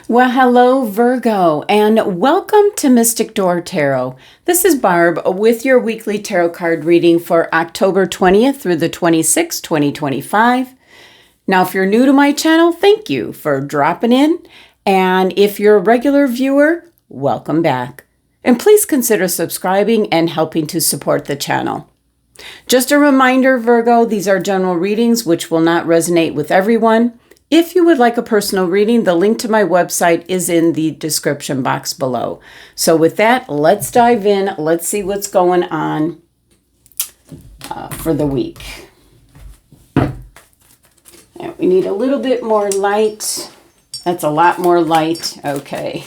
Well, hello, Virgo, and welcome to Mystic Door Tarot. This is Barb with your weekly tarot card reading for October 20th through the 26th, 2025. Now, if you're new to my channel, thank you for dropping in. And if you're a regular viewer, welcome back. And please consider subscribing and helping to support the channel. Just a reminder, Virgo, these are general readings which will not resonate with everyone. If you would like a personal reading, the link to my website is in the description box below. So with that, let's dive in. Let's see what's going on for the week. And we need a little bit more light. That's a lot more light. Okay.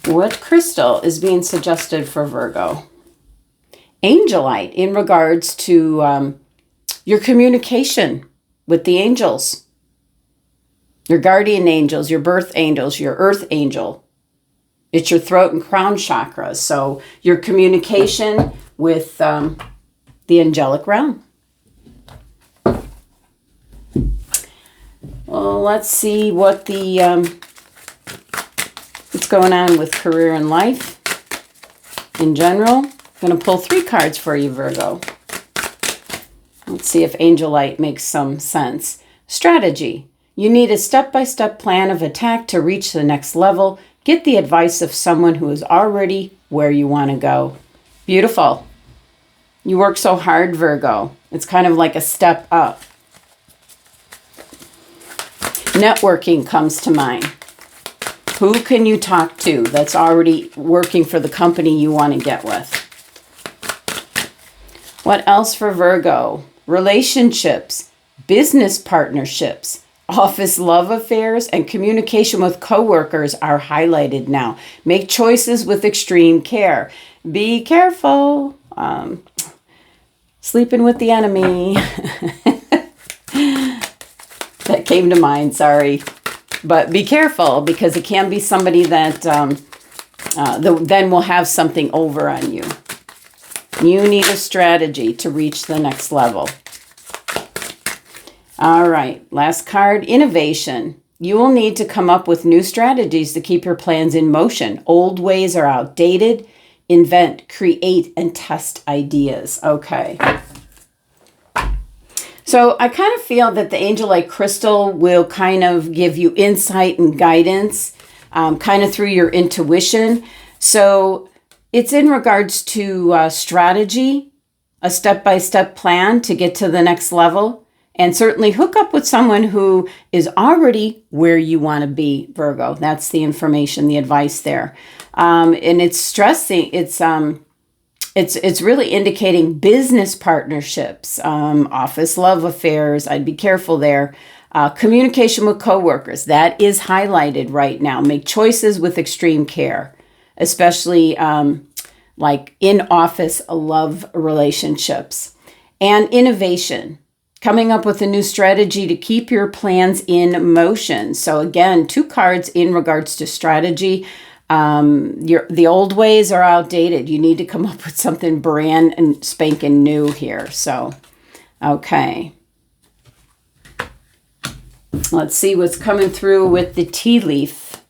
What crystal is being suggested for Virgo? Angelite in regards to your communication with the angels, your guardian angels, your birth angels, your earth angel. It's your throat and crown chakras. So your communication with the angelic realm. Well, let's see what what's going on with career and life in general. I'm going to pull 3 cards for you, Virgo. Let's see if Angelite makes some sense. Strategy. You need a step-by-step plan of attack to reach the next level. Get the advice of someone who is already where you want to go. Beautiful. You work so hard, Virgo. It's kind of like a step up. Networking comes to mind. Who can you talk to that's already working for the company you want to get with? What else for Virgo? Relationships, business partnerships, office love affairs, and communication with coworkers are highlighted now. Make choices with extreme care. Be careful. Sleeping with the enemy. That came to mind, sorry. But be careful because it can be somebody that then will have something over on you. You need a strategy to reach the next level. All right, last card, innovation. You will need to come up with new strategies to keep your plans in motion. Old ways are outdated. Invent, create, and test ideas. Okay. So I kind of feel that the Angelite crystal will kind of give you insight and guidance, kind of through your intuition. So it's in regards to strategy, a step-by-step plan to get to the next level, and certainly hook up with someone who is already where you want to be, Virgo. That's the information, the advice there. And it's stressing, it's really indicating business partnerships, office love affairs. I'd be careful there. Communication with coworkers, that is highlighted right now. Make choices with extreme care, especially like in-office love relationships. And innovation, coming up with a new strategy to keep your plans in motion. So again, 2 cards in regards to strategy. The old ways are outdated. You need to come up with something brand and spanking new here. So, okay. Let's see what's coming through with the tea leaf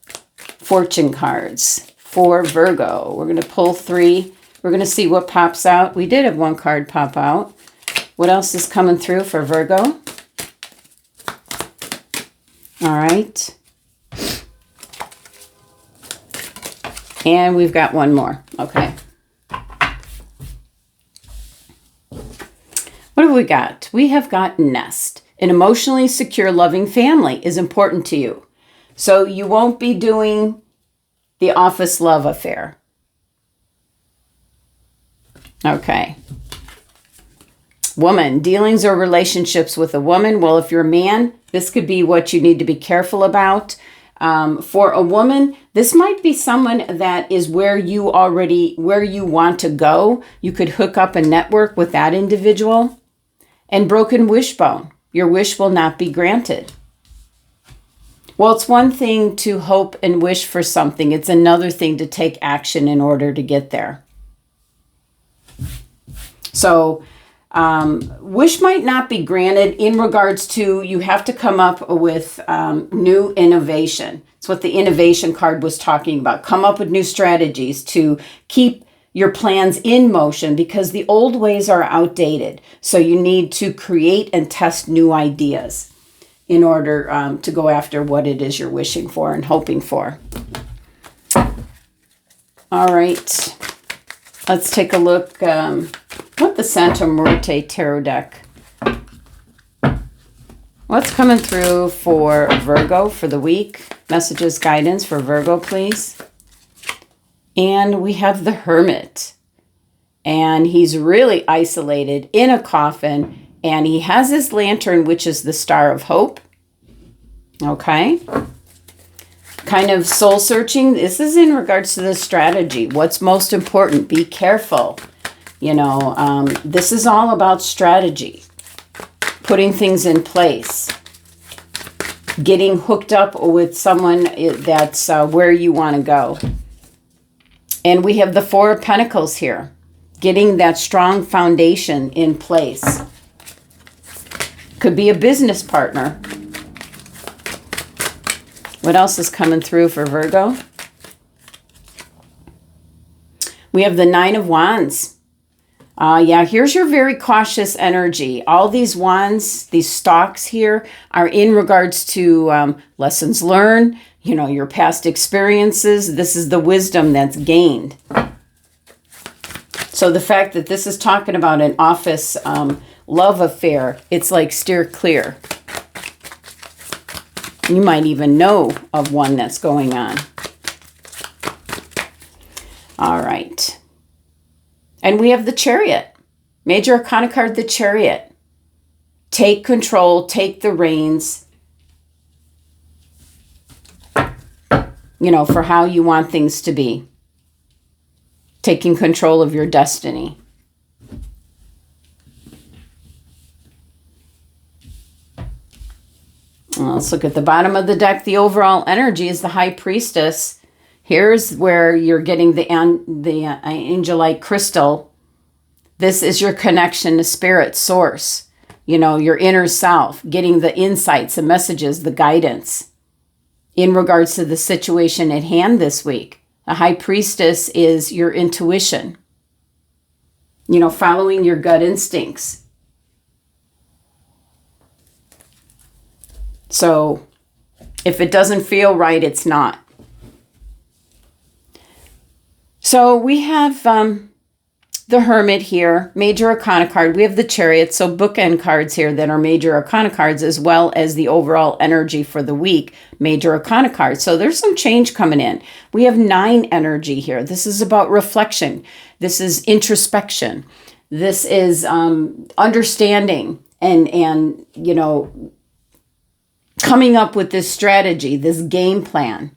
fortune cards for Virgo. We're going to pull 3. We're going to see what pops out. We did have 1 card pop out. What else is coming through for Virgo? All right. And we've got 1 more. Okay. What have we got? We have got nest. An emotionally secure, loving family is important to you. So you won't be doing the office love affair. Okay. Woman, dealings or relationships with a woman. Well, if you're a man, this could be what you need to be careful about. For a woman, this might be someone that is where you want to go. You could hook up a network with that individual. And broken wishbone. Your wish will not be granted. Well, it's one thing to hope and wish for something. It's another thing to take action in order to get there. So Wish might not be granted in regards to you have to come up with new innovation. It's what the innovation card was talking about. Come up with new strategies to keep your plans in motion because the old ways are outdated. So you need to create and test new ideas in order to go after what it is you're wishing for and hoping for. All right. Let's take a look at the Santa Muerte Tarot deck. What's coming through for Virgo for the week? Messages, guidance for Virgo, please. And we have the Hermit. And he's really isolated in a coffin. And he has his lantern, which is the Star of Hope. Okay. Kind of soul searching. This is in regards to the strategy. What's most important? Be careful. This is all about strategy. Putting things in place. Getting hooked up with someone that's where you want to go. And we have the Four of Pentacles here. Getting that strong foundation in place. Could be a business partner. What else is coming through for Virgo? We have the Nine of Wands. Here's your very cautious energy. All these wands, these stalks here are in regards to lessons learned, your past experiences. This is the wisdom that's gained. So the fact that this is talking about an office love affair, it's like steer clear. You might even know of one that's going on. All right. And we have the Chariot. Major Arcana card, the Chariot. Take control, take the reins. For how you want things to be. Taking control of your destiny. Let's look at the bottom of the deck. The overall energy is the High Priestess. Here's where you're getting the angelite crystal. This is your connection to spirit source. Your inner self. Getting the insights, the messages, the guidance in regards to the situation at hand this week. The High Priestess is your intuition. Following your gut instincts. So if it doesn't feel right, it's not. So we have the Hermit here, Major Arcana card. We have the Chariot, so bookend cards here that are Major Arcana cards, as well as the overall energy for the week, Major Arcana cards. So there's some change coming in. We have 9 energy here. This is about reflection. This is introspection. This is understanding and coming up with this strategy, this game plan.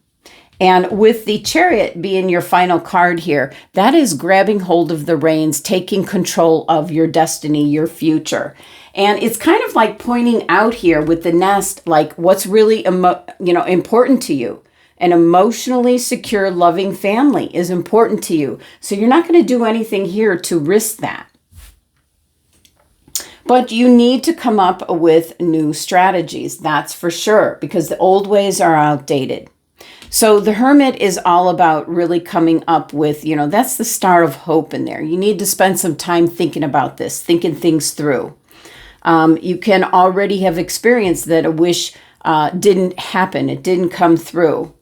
And with the Chariot being your final card here, that is grabbing hold of the reins, taking control of your destiny, your future. And it's kind of like pointing out here with the nest, like what's really important to you. An emotionally secure, loving family is important to you. So you're not going to do anything here to risk that. But you need to come up with new strategies, that's for sure, because the old ways are outdated. So the Hermit is all about really coming up with, that's the Star of Hope in there. You need to spend some time thinking about this, thinking things through. You can already have experienced that a wish didn't happen. It didn't come through.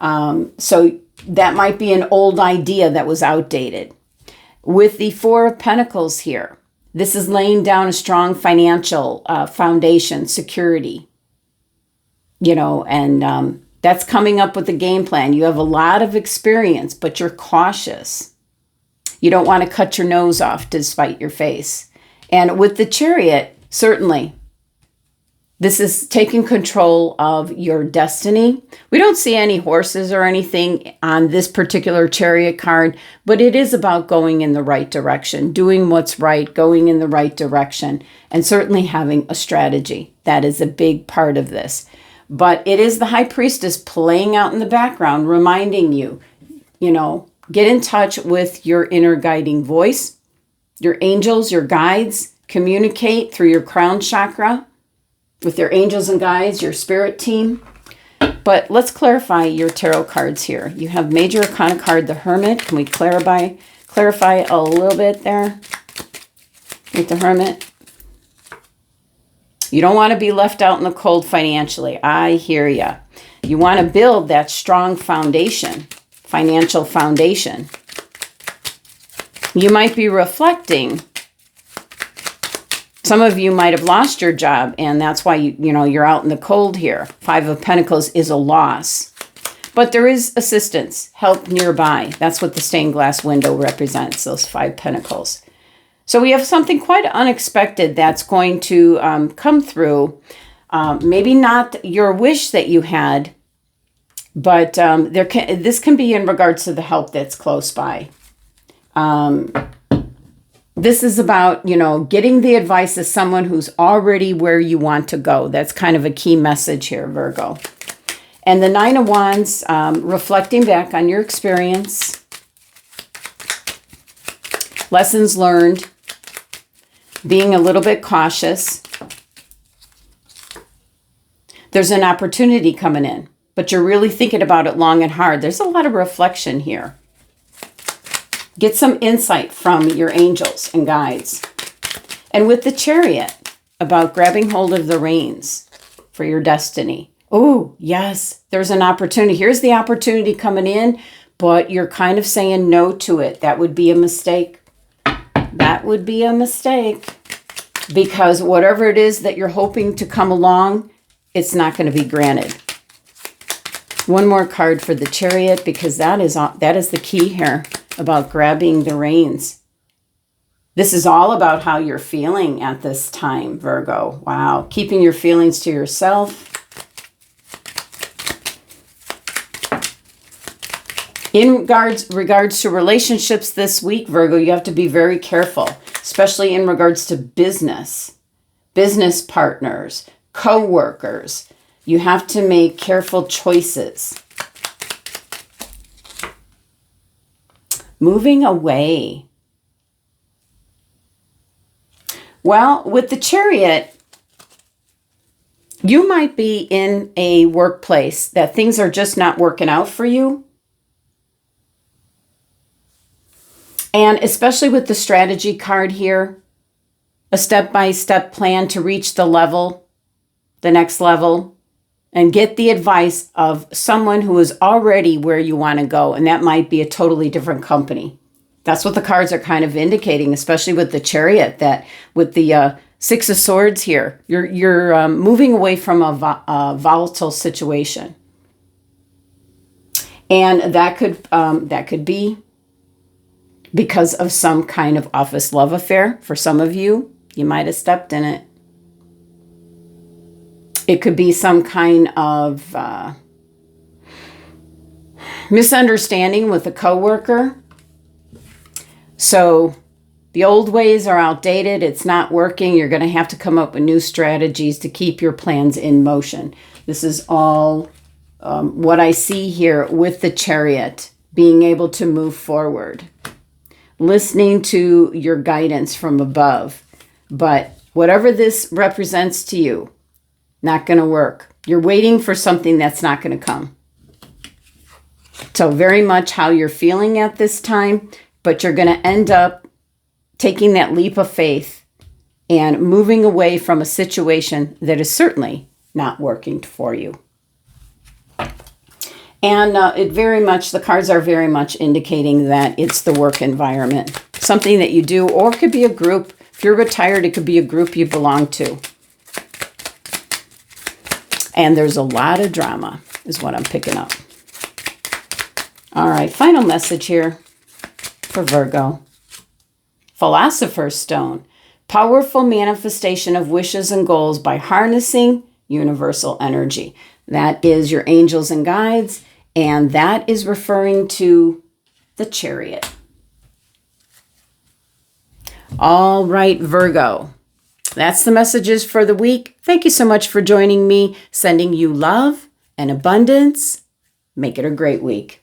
So that might be an old idea that was outdated. With the Four of Pentacles here, this is laying down a strong financial foundation, security, and that's coming up with a game plan. You have a lot of experience, but you're cautious. You don't want to cut your nose off to spite your face. And with the Chariot, certainly, this is taking control of your destiny. We don't see any horses or anything on this particular Chariot card, but it is about going in the right direction, doing what's right, going in the right direction, and certainly having a strategy. That is a big part of this. But it is the High Priestess playing out in the background, reminding you, get in touch with your inner guiding voice, your angels, your guides. communicate through your crown chakra with your angels and guides, your spirit team. But let's clarify your tarot cards here. You have Major Arcana card, the Hermit. Can we clarify a little bit there with the Hermit? You don't want to be left out in the cold financially. I hear you. You want to build that strong foundation, financial foundation. You might be reflecting. Some of you might have lost your job, and that's why you're out in the cold here. Five of Pentacles is a loss. But there is assistance, help nearby. That's what the stained glass window represents, those 5 Pentacles. So we have something quite unexpected that's going to come through. Maybe not your wish that you had, but this can be in regards to the help that's close by. This is about, getting the advice of someone who's already where you want to go. That's kind of a key message here, Virgo. And the 9 of Wands, reflecting back on your experience, lessons learned, being a little bit cautious. There's an opportunity coming in, but you're really thinking about it long and hard. There's a lot of reflection here. Get some insight from your angels and guides. And with the Chariot, about grabbing hold of the reins for your destiny. Oh, yes, there's an opportunity. Here's the opportunity coming in, but you're kind of saying no to it. That would be a mistake. That would be a mistake. Because whatever it is that you're hoping to come along, it's not going to be granted. One more card for the Chariot, because that is the key here about grabbing the reins. This is all about how you're feeling at this time, Virgo. Wow. Keeping your feelings to yourself. In regards to relationships this week, Virgo, you have to be very careful, especially in regards to business partners, co-workers. You have to make careful choices. Moving away. Well, with the Chariot, you might be in a workplace that things are just not working out for you. And especially with the strategy card here, a step-by-step plan to reach the next level, and get the advice of someone who is already where you want to go. And that might be a totally different company. That's what the cards are kind of indicating, especially with the Chariot, that with the 6 of Swords here, you're moving away from a volatile situation. And that could be because of some kind of office love affair. For some of you, you might have stepped in it. It could be some kind of misunderstanding with a coworker. So the old ways are outdated. It's not working. You're going to have to come up with new strategies to keep your plans in motion. This is all what I see here with the Chariot, being able to move forward, listening to your guidance from above. But whatever this represents to you, not going to work. You're waiting for something that's not going to come. So very much how you're feeling at this time, but you're going to end up taking that leap of faith and moving away from a situation that is certainly not working for you. And the cards are very much indicating that it's the work environment. Something that you do, or it could be a group. If you're retired, it could be a group you belong to. And there's a lot of drama, is what I'm picking up. All right, final message here for Virgo. Philosopher's Stone. Powerful manifestation of wishes and goals by harnessing universal energy. That is your angels and guides, and that is referring to the Chariot. All right, Virgo. That's the messages for the week. Thank you so much for joining me. Sending you love and abundance. Make it a great week.